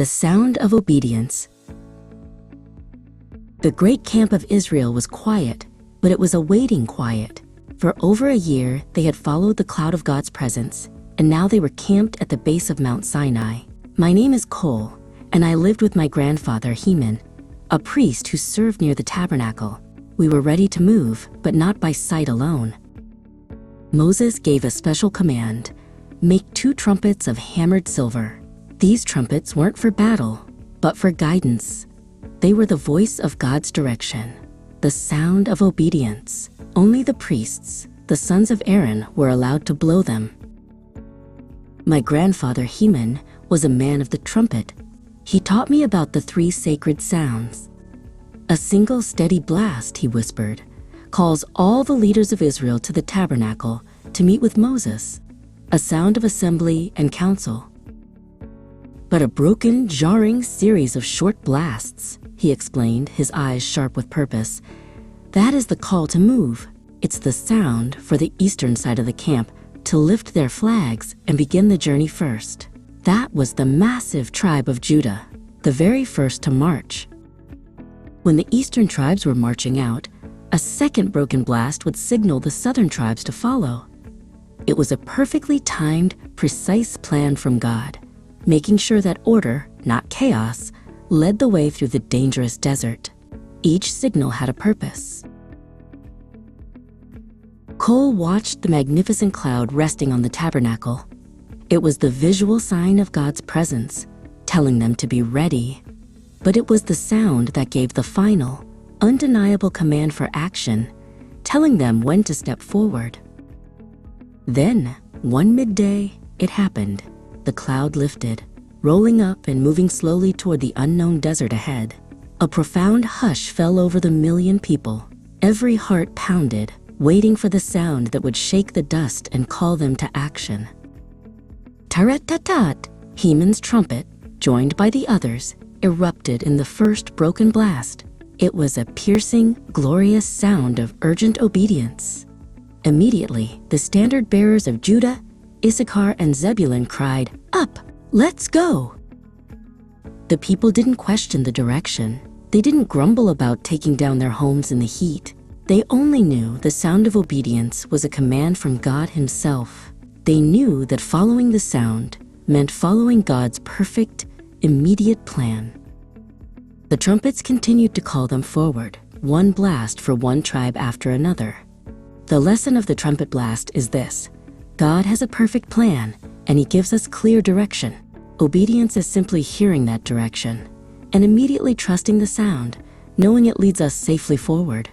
The sound of obedience. The great camp of Israel was quiet, but it was a waiting quiet. For over a year, they had followed the cloud of God's presence, and now they were camped at the base of Mount Sinai. My name is Cole, and I lived with my grandfather, Heman, a priest who served near the tabernacle. We were ready to move, but not by sight alone. Moses gave a special command: make 2 trumpets of hammered silver. These trumpets weren't for battle, but for guidance. They were the voice of God's direction, the sound of obedience. Only the priests, the sons of Aaron, were allowed to blow them. My grandfather Heman was a man of the trumpet. He taught me about the 3 sacred sounds. A single steady blast, he whispered, calls all the leaders of Israel to the tabernacle to meet with Moses, a sound of assembly and council. But a broken, jarring series of short blasts, he explained, his eyes sharp with purpose. That is the call to move. It's the sound for the eastern side of the camp to lift their flags and begin the journey first. That was the massive tribe of Judah, the very first to march. When the eastern tribes were marching out, a second broken blast would signal the southern tribes to follow. It was a perfectly timed, precise plan from God, making sure that order, not chaos, led the way through the dangerous desert. Each signal had a purpose. Cole watched the magnificent cloud resting on the tabernacle. It was the visual sign of God's presence, telling them to be ready. But it was the sound that gave the final, undeniable command for action, telling them when to step forward. Then, one midday, it happened. The cloud lifted, rolling up and moving slowly toward the unknown desert ahead. A profound hush fell over the million people. Every heart pounded, waiting for the sound that would shake the dust and call them to action. Tarat-tat-tat, Heman's trumpet, joined by the others, erupted in the first broken blast. It was a piercing, glorious sound of urgent obedience. Immediately, the standard bearers of Judah, Issachar, and Zebulun cried, "Up, let's go!" The people didn't question the direction. They didn't grumble about taking down their homes in the heat. They only knew the sound of obedience was a command from God Himself. They knew that following the sound meant following God's perfect, immediate plan. The trumpets continued to call them forward, one blast for one tribe after another. The lesson of the trumpet blast is this: God has a perfect plan, and He gives us clear direction. Obedience is simply hearing that direction and immediately trusting the sound, knowing it leads us safely forward.